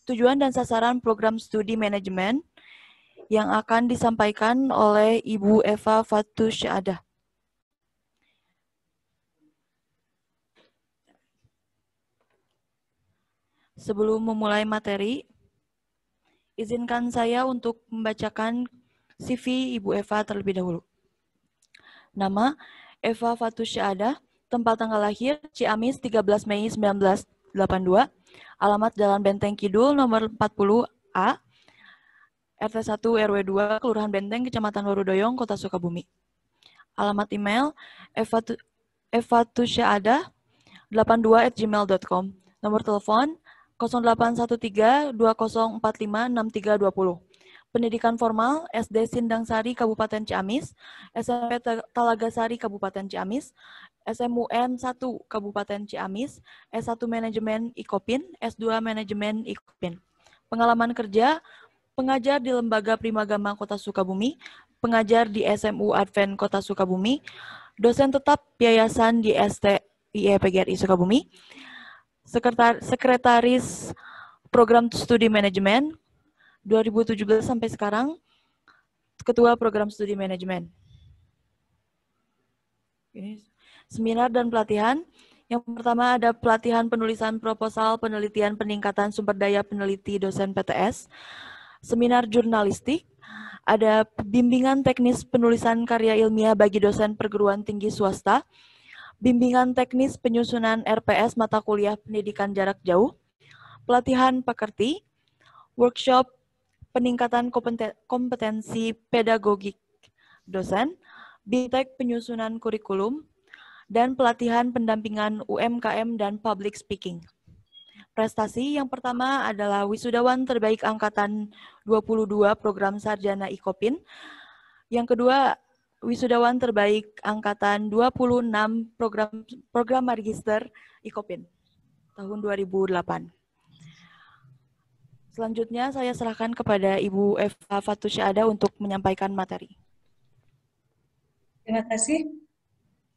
tujuan dan sasaran program studi manajemen yang akan disampaikan oleh Ibu Eva Fatusyadah. Sebelum memulai materi, izinkan saya untuk membacakan CV Ibu Eva terlebih dahulu. Nama, Eva Fatusyadah, tempat tanggal lahir, Ciamis, 13 Mei 1982, alamat Jalan Benteng Kidul, nomor 40A, RT 1 RW 2, Kelurahan Benteng, Kecamatan Warudoyong, Kota Sukabumi. Alamat email, evatusyadah82@gmail.com. Nomor telepon 0813-2045-6320. Pendidikan formal, SD Sindang Sari, Kabupaten Ciamis, SMP Talaga Sari, Kabupaten Ciamis, SMUN 1, Kabupaten Ciamis, S1 Manajemen Ikopin, S2 Manajemen Ikopin. Pengalaman kerja, pengajar di Lembaga Primagama Kota Sukabumi, pengajar di SMU Advent Kota Sukabumi, dosen tetap yayasan di STIE PGRI Sukabumi, sekretaris program studi manajemen 2017 sampai sekarang, ketua program studi manajemen. Seminar dan pelatihan. Yang pertama ada pelatihan penulisan proposal penelitian peningkatan sumber daya peneliti dosen PTS, seminar jurnalistik, ada bimbingan teknis penulisan karya ilmiah bagi dosen perguruan tinggi swasta, bimbingan teknis penyusunan RPS mata kuliah pendidikan jarak jauh, pelatihan pekerti, workshop peningkatan kompetensi pedagogik dosen, BITEK penyusunan kurikulum, dan pelatihan pendampingan UMKM dan public speaking. Prestasi yang pertama adalah wisudawan terbaik angkatan 22 program sarjana Ikopin. Yang kedua, wisudawan terbaik angkatan 26 program magister Ikopin tahun 2008. Selanjutnya saya serahkan kepada Ibu Eva Fatusyadah untuk menyampaikan materi. Terima kasih.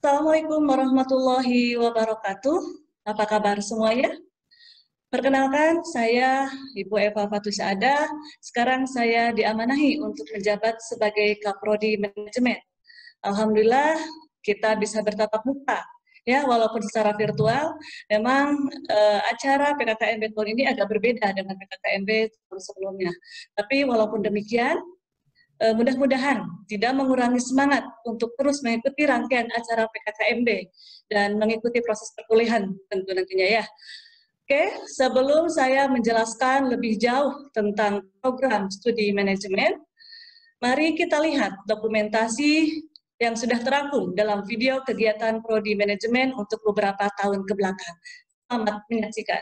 Assalamualaikum warahmatullahi wabarakatuh. Apa kabar semuanya? Perkenalkan, saya Ibu Eva Fatusyadah. Sekarang saya diamanahi untuk menjabat sebagai Kaprodi Manajemen. Alhamdulillah kita bisa bertatap muka. Ya, walaupun secara virtual, memang acara PKKMB tahun ini agak berbeda dengan PKKMB tahun sebelumnya. Tapi walaupun demikian, mudah-mudahan tidak mengurangi semangat untuk terus mengikuti rangkaian acara PKKMB dan mengikuti proses perkuliahan tentu nantinya ya. Oke, sebelum saya menjelaskan lebih jauh tentang program studi manajemen, mari kita lihat dokumentasi yang sudah terangkum dalam video kegiatan Prodi Manajemen untuk beberapa tahun kebelakang. Selamat menyaksikan.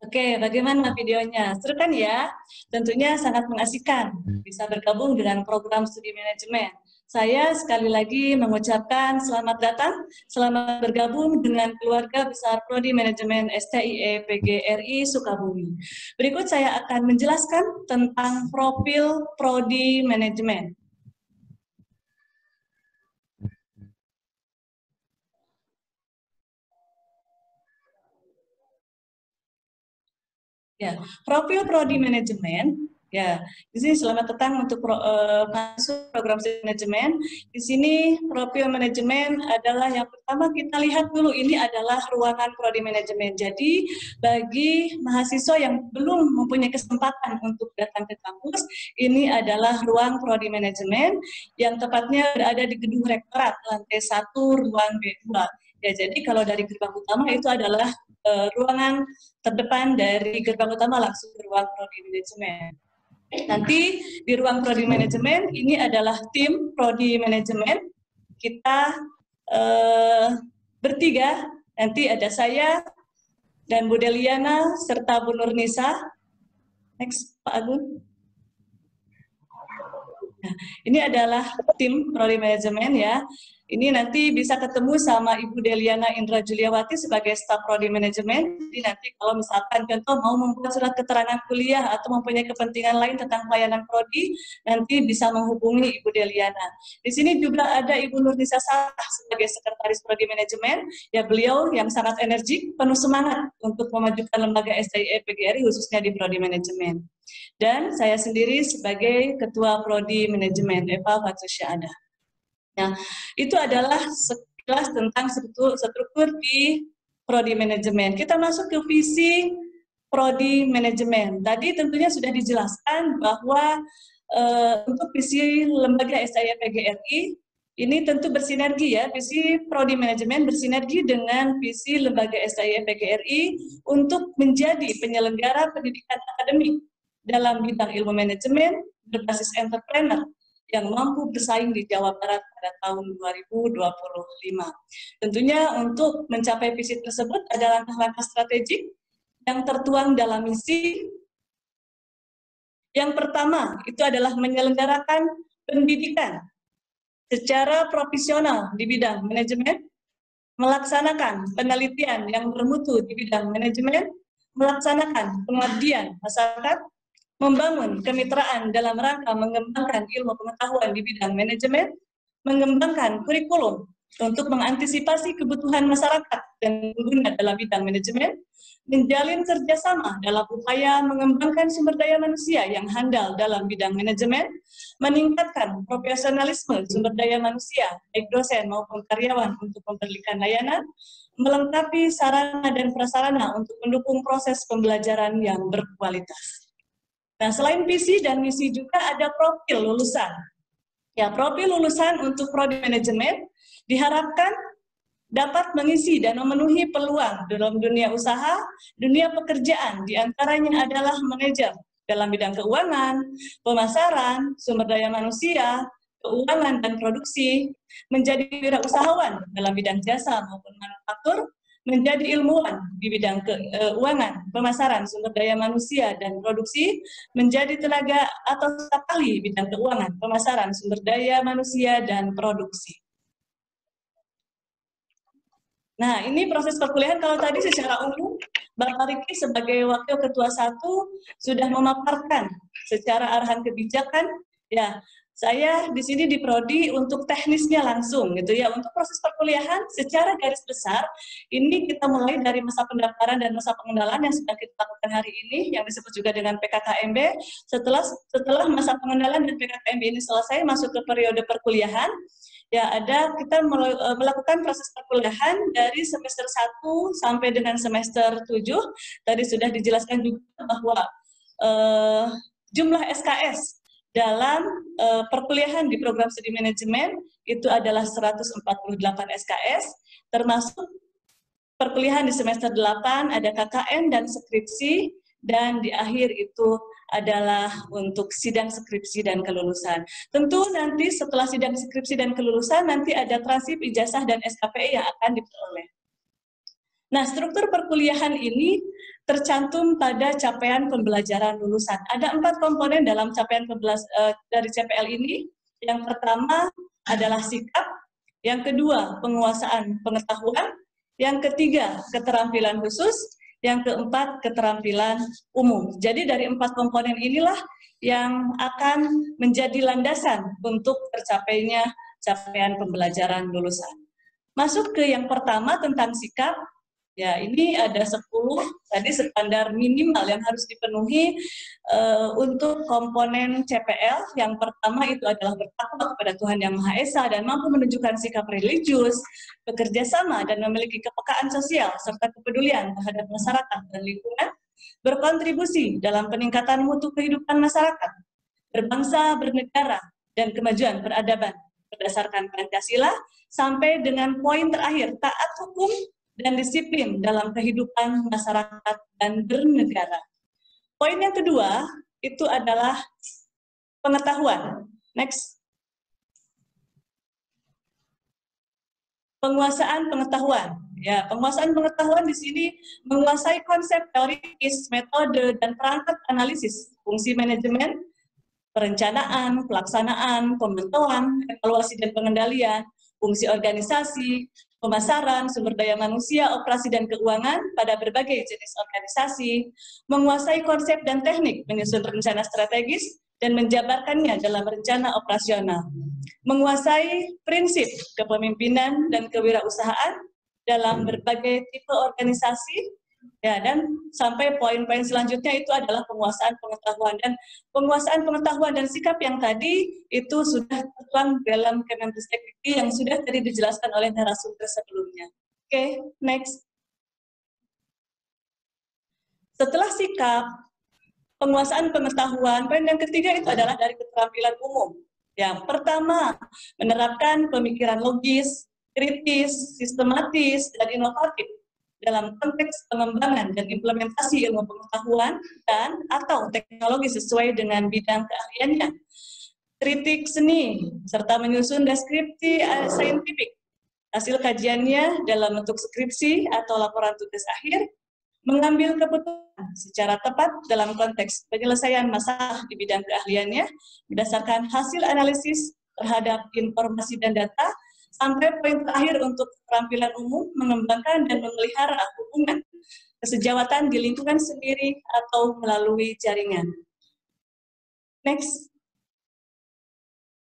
Oke, bagaimana videonya? Seru kan ya? Tentunya sangat mengasihkan bisa bergabung dengan program studi manajemen. Saya sekali lagi mengucapkan selamat datang, selamat bergabung dengan keluarga besar Prodi Manajemen STIE PGRI Sukabumi. Berikut saya akan menjelaskan tentang profil Prodi Manajemen. Ya, profil Prodi Manajemen. Ya, di sini selamat datang untuk masuk program studi manajemen. Di sini profil manajemen adalah yang pertama kita lihat dulu, ini adalah ruangan Prodi Manajemen. Jadi bagi mahasiswa yang belum mempunyai kesempatan untuk datang ke kampus, ini adalah ruang Prodi Manajemen yang tepatnya berada di gedung Rektorat lantai 1 ruang B2. Ya, jadi kalau dari gerbang utama itu adalah ruangan terdepan dari gerbang utama langsung ke ruang Prodi Manajemen. Nanti di ruang Prodi Manajemen ini adalah tim Prodi Manajemen. Kita bertiga, nanti ada saya dan Bu Deliana serta Bu Nurnisa. Next, Pak Agung. Nah, ini adalah tim Prodi Manajemen ya. Ini nanti bisa ketemu sama Ibu Deliana Indra Juliawati sebagai staf Prodi Manajemen. Jadi nanti kalau misalkan contoh mau membuat surat keterangan kuliah atau mempunyai kepentingan lain tentang pelayanan Prodi, nanti bisa menghubungi Ibu Deliana. Di sini juga ada Ibu Nurnisa Sarah sebagai sekretaris Prodi Manajemen. Ya, beliau yang sangat energik, penuh semangat untuk memajukan lembaga STIE PGRI khususnya di Prodi Manajemen. Dan saya sendiri sebagai Ketua Prodi Manajemen, Eva Fatsusyada. Nah, itu adalah sekilas tentang struktur di Prodi Manajemen. Kita masuk ke visi Prodi Manajemen. Tadi tentunya sudah dijelaskan bahwa untuk visi lembaga STIE PGRI ini tentu bersinergi ya, visi Prodi Manajemen bersinergi dengan visi lembaga STIE PGRI untuk menjadi penyelenggara pendidikan akademik dalam bidang ilmu manajemen berbasis entrepreneur yang mampu bersaing di Jawa Barat pada tahun 2025. Tentunya untuk mencapai visi tersebut ada langkah-langkah strategik yang tertuang dalam misi. Yang pertama itu adalah menyelenggarakan pendidikan secara profesional di bidang manajemen, melaksanakan penelitian yang bermutu di bidang manajemen, melaksanakan pengabdian masyarakat, membangun kemitraan dalam rangka mengembangkan ilmu pengetahuan di bidang manajemen, mengembangkan kurikulum untuk mengantisipasi kebutuhan masyarakat dan pengguna dalam bidang manajemen, menjalin kerjasama dalam upaya mengembangkan sumber daya manusia yang handal dalam bidang manajemen, meningkatkan profesionalisme sumber daya manusia, baik dosen maupun karyawan untuk memberikan layanan, melengkapi sarana dan prasarana untuk mendukung proses pembelajaran yang berkualitas. Nah, selain visi dan misi juga ada profil lulusan. Ya, profil lulusan untuk Prodi Manajemen diharapkan dapat mengisi dan memenuhi peluang dalam dunia usaha, dunia pekerjaan, diantaranya adalah manajer dalam bidang keuangan, pemasaran, sumber daya manusia, keuangan dan produksi, menjadi wirausahawan dalam bidang jasa maupun manufaktur, menjadi ilmuwan di bidang keuangan, pemasaran, sumber daya manusia, dan produksi, menjadi tenaga atau staf ahli bidang keuangan, pemasaran, sumber daya manusia, dan produksi. Nah, ini proses perkuliahan. Kalau tadi secara umum, Bapak Riki sebagai Wakil Ketua 1 sudah memaparkan secara arahan kebijakan, ya, saya di sini di Prodi untuk teknisnya langsung gitu ya. Untuk proses perkuliahan secara garis besar ini kita mulai dari masa pendaftaran dan masa pengenalan yang sedang kita lakukan hari ini yang disebut juga dengan PKKMB. Setelah masa pengenalan dan PKKMB ini selesai masuk ke periode perkuliahan, ya kita melakukan proses perkuliahan dari semester 1 sampai dengan semester 7. Tadi sudah dijelaskan juga bahwa jumlah SKS dalam perkuliahan di program studi manajemen itu adalah 148 SKS, termasuk perkuliahan di semester 8 ada KKN dan skripsi, dan di akhir itu adalah untuk sidang skripsi dan kelulusan. Tentu nanti setelah sidang skripsi dan kelulusan nanti ada transkrip, ijazah, dan SKPI yang akan diperoleh. Nah, struktur perkuliahan ini tercantum pada capaian pembelajaran lulusan. Ada 4 komponen dalam capaian dari CPL ini. Yang pertama adalah sikap, yang kedua penguasaan pengetahuan, yang ketiga keterampilan khusus, yang keempat keterampilan umum. Jadi dari 4 komponen inilah yang akan menjadi landasan untuk tercapainya capaian pembelajaran lulusan. Masuk ke yang pertama tentang sikap. Ya, ini ada 10 tadi standar minimal yang harus dipenuhi untuk komponen CPL. Yang pertama itu adalah bertakwa kepada Tuhan Yang Maha Esa dan mampu menunjukkan sikap religius, bekerja sama dan memiliki kepekaan sosial serta kepedulian terhadap masyarakat dan lingkungan, berkontribusi dalam peningkatan mutu kehidupan masyarakat, berbangsa, bernegara, dan kemajuan peradaban berdasarkan Pancasila, sampai dengan poin terakhir, taat hukum dan disiplin dalam kehidupan masyarakat dan bernegara. Poin yang kedua itu adalah pengetahuan. Next. Penguasaan pengetahuan. Ya, penguasaan pengetahuan di sini menguasai konsep teoritis, metode, dan perangkat analisis, fungsi manajemen, perencanaan, pelaksanaan, pemantauan, evaluasi dan pengendalian, fungsi organisasi, pemasaran, sumber daya manusia, operasi dan keuangan pada berbagai jenis organisasi, menguasai konsep dan teknik menyusun rencana strategis dan menjabarkannya dalam rencana operasional, menguasai prinsip kepemimpinan dan kewirausahaan dalam berbagai tipe organisasi. Ya, dan sampai poin-poin selanjutnya itu adalah penguasaan pengetahuan. Dan penguasaan pengetahuan dan sikap yang tadi itu sudah tertuang dalam Kemendikbud yang sudah tadi dijelaskan oleh narasumber sebelumnya. Oke, next. Setelah sikap, penguasaan pengetahuan, poin yang ketiga itu adalah dari keterampilan umum. Yang pertama, menerapkan pemikiran logis, kritis, sistematis, dan inovatif dalam konteks pengembangan dan implementasi ilmu pengetahuan dan atau teknologi sesuai dengan bidang keahliannya. Kritik seni, serta menyusun deskripsi saintifik. Hasil kajiannya dalam bentuk skripsi atau laporan tugas akhir, mengambil keputusan secara tepat dalam konteks penyelesaian masalah di bidang keahliannya berdasarkan hasil analisis terhadap informasi dan data, sampai poin terakhir untuk keterampilan umum, mengembangkan dan memelihara hubungan kesejawatan di lingkungan sendiri atau melalui jaringan. Next.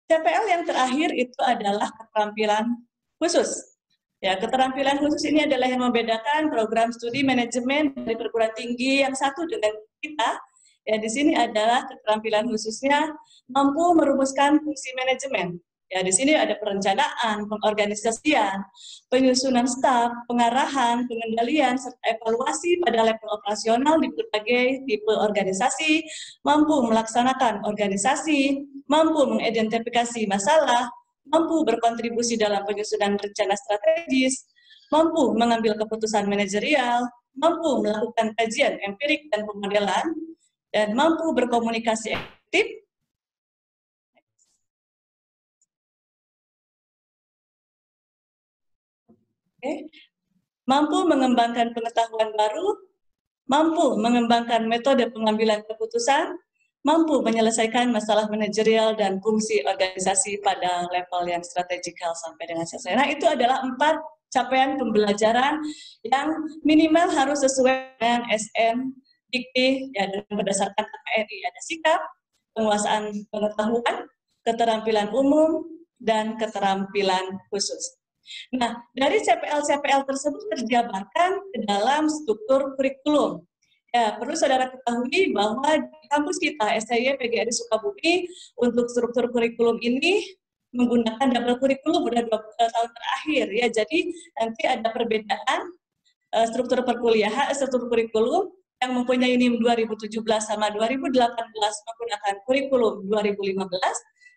CPL yang terakhir itu adalah keterampilan khusus. Ya, keterampilan khusus ini adalah yang membedakan program studi manajemen dari perguruan tinggi yang satu dengan kita. Ya, di sini adalah keterampilan khususnya mampu merumuskan fungsi manajemen. Ya, di sini ada perencanaan, pengorganisasian, penyusunan staf, pengarahan, pengendalian, serta evaluasi pada level operasional di berbagai tipe organisasi, mampu melaksanakan organisasi, mampu mengidentifikasi masalah, mampu berkontribusi dalam penyusunan rencana strategis, mampu mengambil keputusan manajerial, mampu melakukan kajian empirik dan pemodelan, dan mampu berkomunikasi efektif, mampu mengembangkan pengetahuan baru, mampu mengembangkan metode pengambilan keputusan, mampu menyelesaikan masalah manajerial dan fungsi organisasi pada level yang strategikal sampai dengan selesai. Nah, itu adalah 4 capaian pembelajaran yang minimal harus sesuai dengan SN Dikti, ya, berdasarkan KPRI. Ada sikap, penguasaan pengetahuan, keterampilan umum, dan keterampilan khusus. Nah, dari CPL-CPL tersebut terjabarkan ke dalam struktur kurikulum. Ya, perlu saudara ketahui bahwa di kampus kita, STY PGRI Sukabumi, untuk struktur kurikulum ini menggunakan double kurikulum udah 2 tahun terakhir. Ya, jadi nanti ada perbedaan struktur perkuliahan, struktur kurikulum yang mempunyai NIM 2017 sama 2018 menggunakan kurikulum 2015,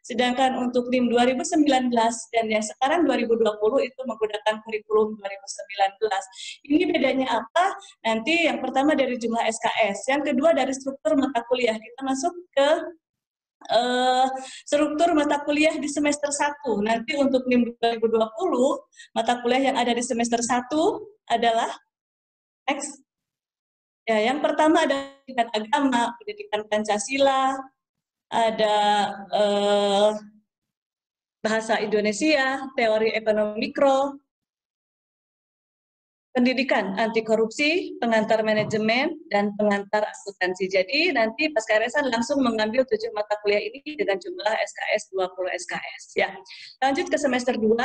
sedangkan untuk NIM 2019 dan yang sekarang 2020 itu menggunakan kurikulum 2019. Ini bedanya apa? Nanti yang pertama dari jumlah SKS, yang kedua dari struktur mata kuliah. Kita masuk ke struktur mata kuliah di semester 1. Nanti untuk NIM 2020, mata kuliah yang ada di semester 1 adalah Ya, yang pertama ada pendidikan agama, pendidikan Pancasila, ada bahasa Indonesia, teori ekonomi mikro, pendidikan anti korupsi, pengantar manajemen, dan pengantar akuntansi. Jadi nanti Pasca Resan langsung mengambil 7 mata kuliah ini dengan jumlah SKS 20 SKS. Ya. Lanjut ke semester 2.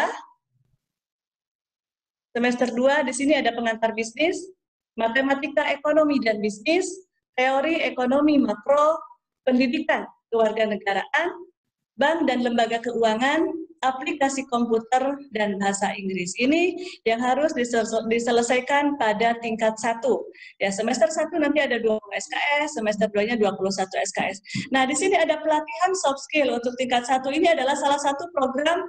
Semester 2 di sini ada pengantar bisnis, matematika ekonomi dan bisnis, teori ekonomi makro, pendidikan kewarganegaraan, bank dan lembaga keuangan, aplikasi komputer, dan bahasa Inggris. Ini yang harus diselesaikan pada tingkat 1. Ya, semester 1 nanti ada 20 SKS, semester 2-nya 21 SKS. Nah, di sini ada pelatihan soft skill untuk tingkat 1. Ini adalah salah satu program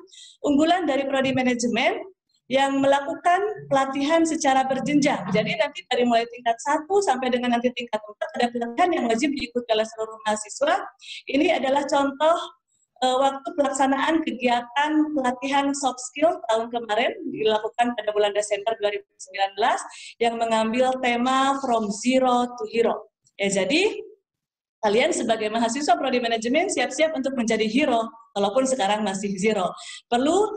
unggulan dari Prodi Manajemen yang melakukan pelatihan secara berjenjang. Jadi nanti dari mulai tingkat 1 sampai dengan nanti tingkat 4 ada pelatihan yang wajib diikuti oleh seluruh mahasiswa. Ini adalah contoh waktu pelaksanaan kegiatan pelatihan soft skill tahun kemarin dilakukan pada bulan Desember 2019 yang mengambil tema From Zero to Hero. Ya, jadi kalian sebagai mahasiswa Prodi Manajemen siap-siap untuk menjadi hero, walaupun sekarang masih zero. Perlu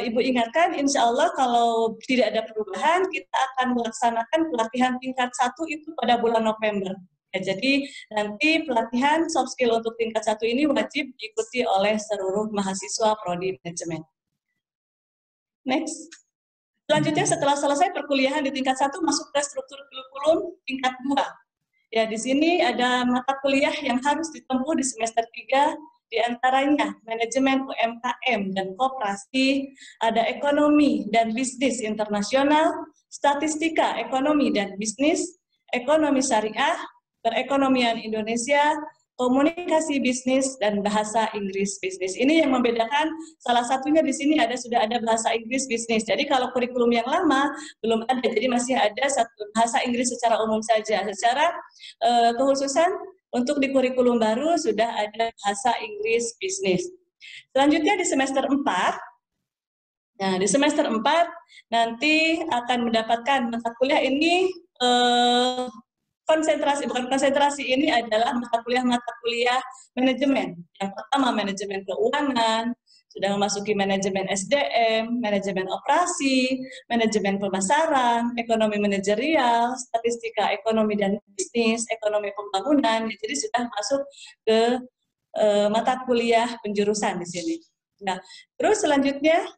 Ibu ingatkan, insya Allah kalau tidak ada perubahan, kita akan melaksanakan pelatihan tingkat 1 itu pada bulan November. Ya, jadi nanti pelatihan soft skill untuk tingkat 1 ini wajib diikuti oleh seluruh mahasiswa Prodi Manajemen. Next. Selanjutnya setelah selesai perkuliahan di tingkat 1 masuk ke struktur kurikulum tingkat 2. Ya, di sini ada mata kuliah yang harus ditempuh di semester 3, di antaranya manajemen UMKM dan koperasi, ada ekonomi dan bisnis internasional, statistika ekonomi dan bisnis, ekonomi syariah, perekonomian Indonesia, komunikasi bisnis, dan bahasa Inggris bisnis. Ini yang membedakan, salah satunya di sini sudah ada bahasa Inggris bisnis. Jadi kalau kurikulum yang lama belum ada, jadi masih ada satu bahasa Inggris secara umum saja. Secara kekhususan untuk di kurikulum baru sudah ada bahasa Inggris bisnis. Selanjutnya di semester 4, nah di semester 4 nanti akan mendapatkan mata kuliah ini bukan konsentrasi, ini adalah mata kuliah manajemen. Yang pertama manajemen keuangan, sudah memasuki manajemen SDM, manajemen operasi, manajemen pemasaran, ekonomi manajerial, statistika ekonomi dan bisnis, ekonomi pembangunan. Jadi sudah masuk ke mata kuliah penjurusan di sini. Nah, terus selanjutnya,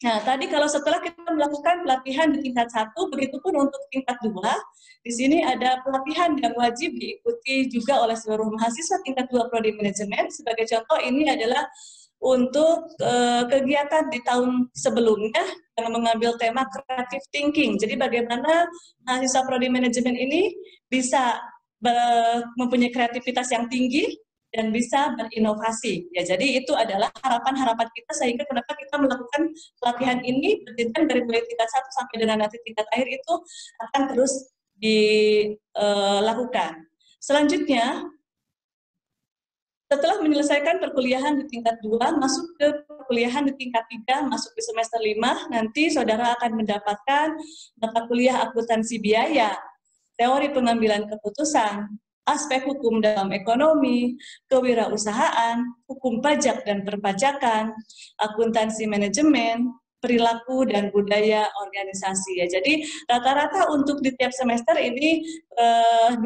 nah, tadi kalau setelah kita melakukan pelatihan di tingkat 1, begitupun untuk tingkat 2, di sini ada pelatihan yang wajib diikuti juga oleh seluruh mahasiswa tingkat 2 Prodi Manajemen. Sebagai contoh, ini adalah untuk kegiatan di tahun sebelumnya yang mengambil tema creative thinking. Jadi bagaimana mahasiswa Prodi Manajemen ini bisa mempunyai kreativitas yang tinggi dan bisa berinovasi. Ya, jadi itu adalah harapan-harapan kita sehingga kenapa kita melakukan pelatihan ini berjenjang dari mulai tingkat 1 sampai dengan nanti tingkat akhir itu akan terus dilakukan. Selanjutnya, setelah menyelesaikan perkuliahan di tingkat 2, masuk ke perkuliahan di tingkat 3, masuk di semester 5, nanti saudara akan mendapatkan mata kuliah akuntansi biaya, teori pengambilan keputusan, aspek hukum dalam ekonomi, kewirausahaan, hukum pajak dan perpajakan, akuntansi manajemen, perilaku dan budaya organisasi. Ya, jadi rata-rata untuk di tiap semester ini 21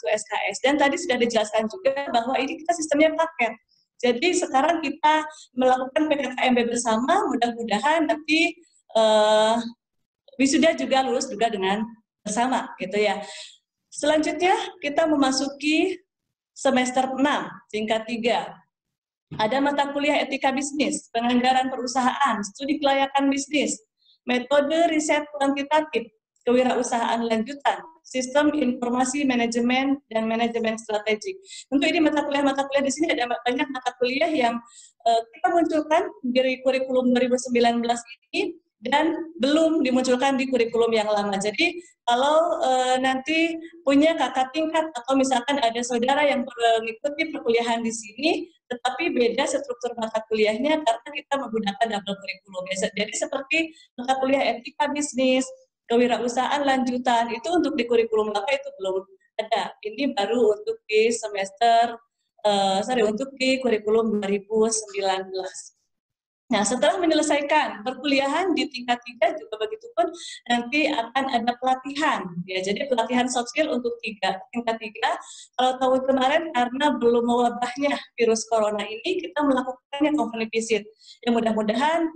SKS. Dan tadi sudah dijelaskan juga bahwa ini kita sistemnya paket. Jadi sekarang kita melakukan PKKMB bersama, mudah-mudahan nanti wisuda juga lulus juga dengan bersama, gitu ya. Selanjutnya kita memasuki semester 6, tingkat 3. Ada mata kuliah etika bisnis, penganggaran perusahaan, studi kelayakan bisnis, metode riset kuantitatif, kewirausahaan lanjutan, sistem informasi manajemen, dan manajemen strategik. Tentu ini mata kuliah di sini ada banyak mata kuliah yang kita munculkan di kurikulum 2019 ini, dan belum dimunculkan di kurikulum yang lama. Jadi kalau nanti punya kakak tingkat atau misalkan ada saudara yang mengikuti perkuliahan di sini, tetapi beda struktur mata kuliahnya karena kita menggunakan double kurikulum. Jadi seperti mata kuliah etika bisnis, kewirausahaan lanjutan itu untuk di kurikulum lama itu belum ada. Ini baru untuk di semester untuk di kurikulum 2019. Nah, setelah menyelesaikan perkuliahan di tingkat 3 juga begitu pun nanti akan ada pelatihan. Ya, jadi pelatihan soft skill untuk tingkat 3. Kalau tahun kemarin karena belum mewabahnya virus corona ini, kita melakukannya company visit. Yang mudah-mudahan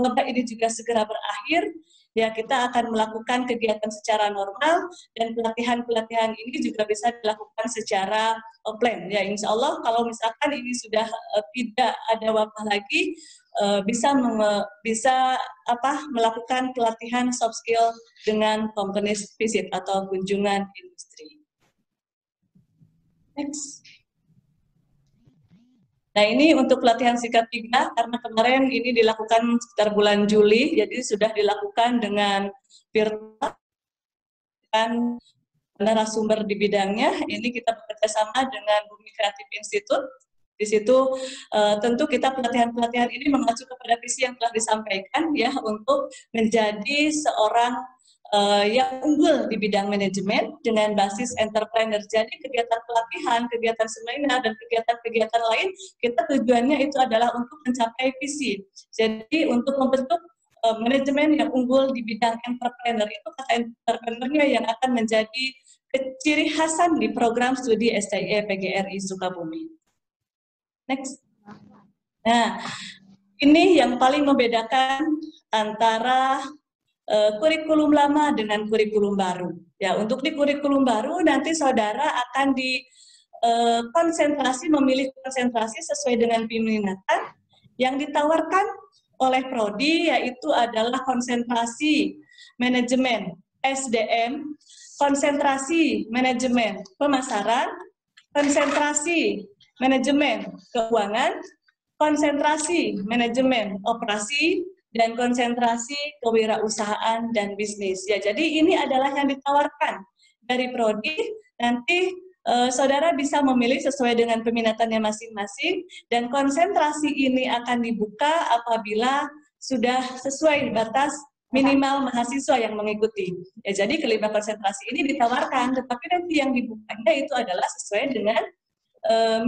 wabah ini juga segera berakhir. Ya, kita akan melakukan kegiatan secara normal dan pelatihan-pelatihan ini juga bisa dilakukan secara offline. Ya, insya Allah kalau misalkan ini sudah tidak ada wabah lagi, bisa melakukan pelatihan soft skill dengan company visit atau kunjungan industri. Next. Nah, ini untuk pelatihan singkat 3, karena kemarin ini dilakukan sekitar bulan Juli, jadi sudah dilakukan dengan virtual dan narasumber di bidangnya. Ini kita bekerja sama dengan Bumi Kreatif Institute. Di situ tentu kita pelatihan-pelatihan ini mengacu kepada visi yang telah disampaikan ya, untuk menjadi seorang yang unggul di bidang manajemen dengan basis entrepreneur. Jadi kegiatan pelatihan, kegiatan seminar, dan kegiatan-kegiatan lain, kita tujuannya itu adalah untuk mencapai visi. Jadi untuk membentuk manajemen yang unggul di bidang entrepreneur, itu kata entrepreneurnya yang akan menjadi ciri khasan di program studi SCIE PGRI Sukabumi. Next. Nah, ini yang paling membedakan antara kurikulum lama dengan kurikulum baru. Ya, untuk di kurikulum baru nanti saudara akan memilih konsentrasi sesuai dengan peminatan yang ditawarkan oleh prodi, yaitu adalah konsentrasi manajemen SDM, konsentrasi manajemen pemasaran, konsentrasi manajemen keuangan, konsentrasi manajemen operasi, dan konsentrasi kewirausahaan dan bisnis. Ya, jadi ini adalah yang ditawarkan dari prodi. Nanti saudara bisa memilih sesuai dengan peminatannya masing-masing, dan konsentrasi ini akan dibuka apabila sudah sesuai batas minimal mahasiswa yang mengikuti. Ya, jadi kelima konsentrasi ini ditawarkan, tetapi nanti yang dibukanya itu adalah sesuai dengan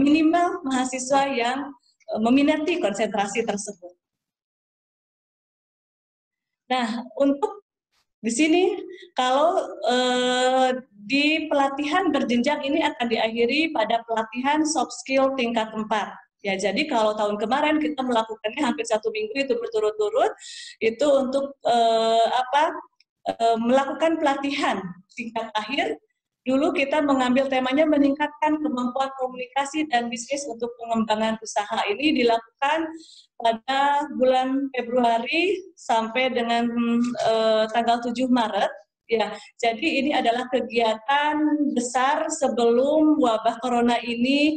minimal mahasiswa yang meminati konsentrasi tersebut. Nah, untuk di sini kalau di pelatihan berjenjang ini akan diakhiri pada pelatihan soft skill tingkat 4. Ya, jadi kalau tahun kemarin kita melakukannya hampir 1 minggu itu berturut-turut, itu untuk melakukan pelatihan tingkat akhir. Dulu kita mengambil temanya meningkatkan kemampuan komunikasi dan bisnis untuk pengembangan usaha. Ini dilakukan pada bulan Februari sampai dengan tanggal 7 Maret. Ya, jadi ini adalah kegiatan besar sebelum wabah corona ini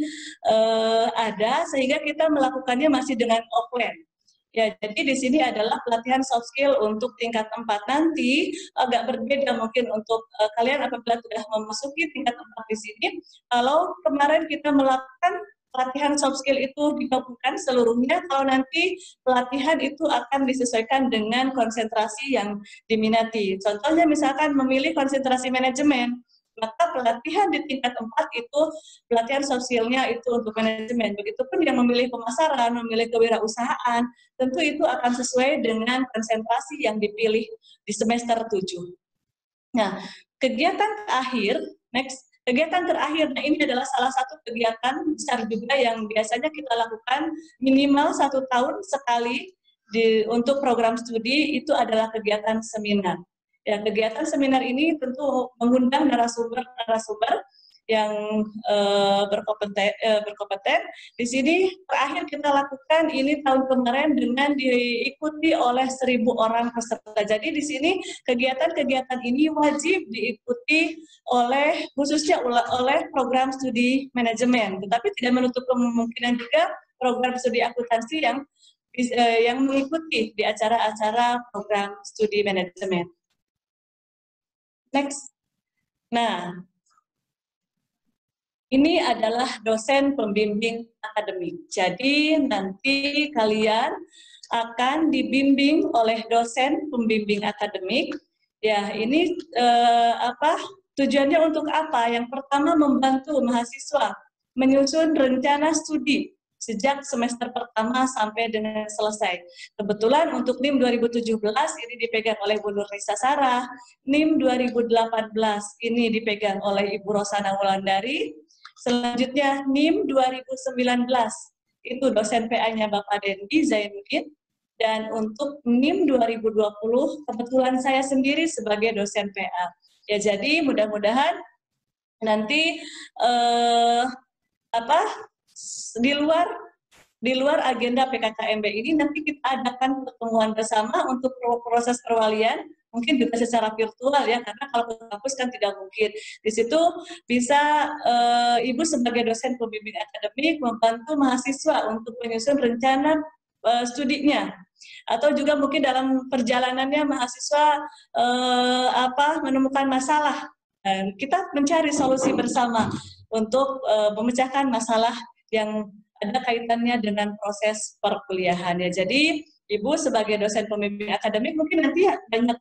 ada, sehingga kita melakukannya masih dengan offline. Ya, jadi di sini adalah pelatihan soft skill untuk tingkat 4. Nanti agak berbeda mungkin untuk kalian apabila sudah memasuki tingkat 4 di sini. Kalau kemarin kita melakukan pelatihan soft skill itu digabungkan seluruhnya, kalau nanti pelatihan itu akan disesuaikan dengan konsentrasi yang diminati. Contohnya misalkan memilih konsentrasi manajemen, maka pelatihan di tingkat 4 itu pelatihan sosialnya itu untuk manajemen. Begitupun yang memilih pemasaran, memilih kewirausahaan, tentu itu akan sesuai dengan konsentrasi yang dipilih di semester 7. Nah, kegiatan terakhir, next. Kegiatan terakhir, nah ini adalah salah satu kegiatan besar juga yang biasanya kita lakukan minimal 1 tahun sekali untuk program studi, itu adalah kegiatan seminar. Ya, kegiatan seminar ini tentu mengundang narasumber yang berkompeten. Di sini terakhir kita lakukan ini tahun kemarin dengan diikuti oleh 1.000 orang peserta. Jadi di sini kegiatan-kegiatan ini wajib diikuti khususnya oleh program studi manajemen. Tetapi tidak menutup kemungkinan juga program studi akuntansi yang mengikuti di acara-acara program studi manajemen. Next. Nah, ini adalah dosen pembimbing akademik. Jadi nanti kalian akan dibimbing oleh dosen pembimbing akademik Ya, ini tujuannya untuk apa? Yang pertama membantu mahasiswa menyusun rencana studi sejak semester pertama sampai dengan selesai. Kebetulan untuk NIM 2017 ini dipegang oleh Bu Nurlisa Sarah, NIM 2018 ini dipegang oleh Ibu Rosana Wulandari, selanjutnya NIM 2019 itu dosen PA-nya Bapak Dendi Zainuddin, dan untuk NIM 2020 kebetulan saya sendiri sebagai dosen PA. Ya, jadi mudah-mudahan nanti di luar agenda PKKMB ini nanti kita adakan pertemuan bersama untuk proses perwalian, mungkin juga secara virtual ya, karena kalau ke kampus kan tidak mungkin. Di situ bisa Ibu sebagai dosen pembimbing akademik membantu mahasiswa untuk menyusun rencana studinya, atau juga mungkin dalam perjalanannya mahasiswa menemukan masalah, dan kita mencari solusi bersama untuk memecahkan masalah yang ada kaitannya dengan proses perkuliahan ya. Jadi Ibu sebagai dosen pembimbing akademik mungkin nanti banyak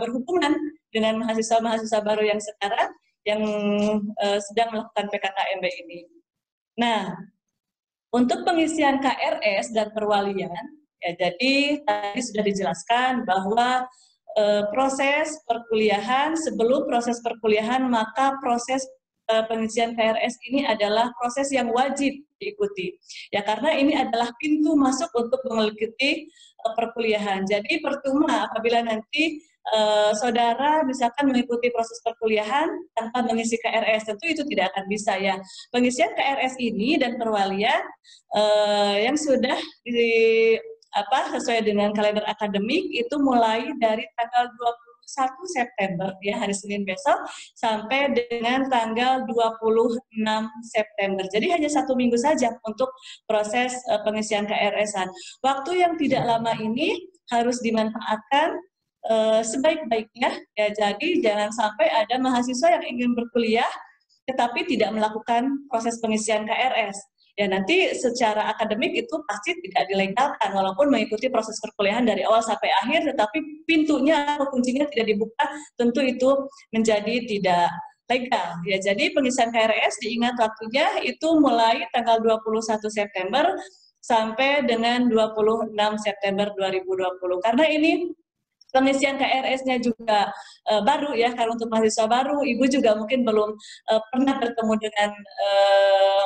berhubungan dengan mahasiswa-mahasiswa baru yang sekarang yang sedang melakukan PKKMB ini. Nah, untuk pengisian KRS dan perwalian, ya jadi tadi sudah dijelaskan bahwa proses perkuliahan, sebelum proses perkuliahan maka proses pengisian KRS ini adalah proses yang wajib diikuti. Ya, karena ini adalah pintu masuk untuk mengikuti perkuliahan. Jadi percuma apabila nanti saudara misalkan mengikuti proses perkuliahan tanpa mengisi KRS, tentu itu tidak akan bisa ya. Pengisian KRS ini dan perwalian yang sudah sesuai dengan kalender akademik itu mulai dari tanggal 21 September ya, hari Senin besok, sampai dengan tanggal 26 September. Jadi hanya 1 minggu saja untuk proses pengisian KRS-an. Waktu yang tidak lama ini harus dimanfaatkan sebaik-baiknya ya. Jadi jangan sampai ada mahasiswa yang ingin berkuliah tetapi tidak melakukan proses pengisian KRS. Ya, nanti secara akademik itu pasti tidak dilegalkan walaupun mengikuti proses perkuliahan dari awal sampai akhir, tetapi pintunya atau kuncinya tidak dibuka, tentu itu menjadi tidak legal. Ya, jadi pengisian KRS diingat waktunya itu mulai tanggal 21 September sampai dengan 26 September 2020. Karena ini pengisian KRS-nya juga baru ya, kalau untuk mahasiswa baru, Ibu juga mungkin belum pernah bertemu dengan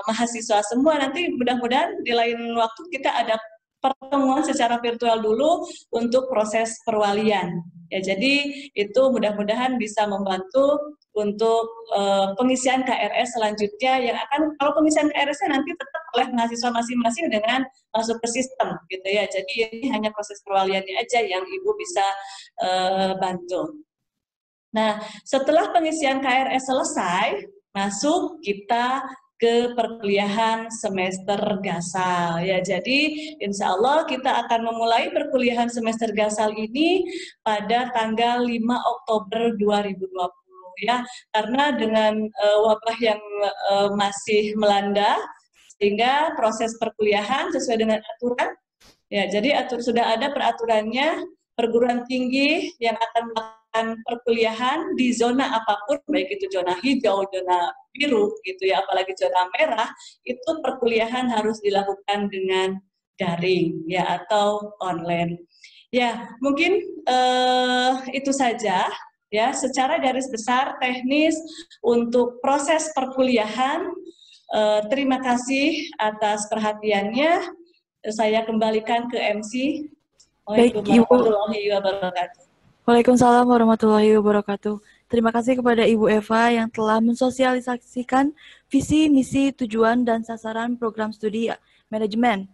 mahasiswa semua. Nanti mudah-mudahan di lain waktu kita ada pertemuan secara virtual dulu untuk proses perwalian. Ya, jadi itu mudah-mudahan bisa membantu untuk pengisian KRS selanjutnya yang akan, kalau pengisian KRS-nya nanti tetap oleh mahasiswa masing-masing dengan masuk ke sistem gitu ya. Jadi ini hanya proses perwaliannya aja yang Ibu bisa bantu. Nah, setelah pengisian KRS selesai, masuk kita ke perkuliahan semester gasal ya. Jadi insya Allah kita akan memulai perkuliahan semester gasal ini pada tanggal 5 Oktober 2020 ya, karena dengan wabah yang masih melanda sehingga proses perkuliahan sesuai dengan aturan ya. Jadi sudah ada peraturannya, perguruan tinggi yang akan melakukan perkuliahan di zona apapun, baik itu zona hijau, zona biru gitu ya, apalagi zona merah, itu perkuliahan harus dilakukan dengan daring ya atau online. Ya, mungkin itu saja ya secara garis besar teknis untuk proses perkuliahan. Terima kasih atas perhatiannya. Saya kembalikan ke MC. Baik, Ibu. Waalaikumsalam warahmatullahi wabarakatuh. Terima kasih kepada Ibu Eva yang telah mensosialisasikan visi, misi, tujuan, dan sasaran program studi manajemen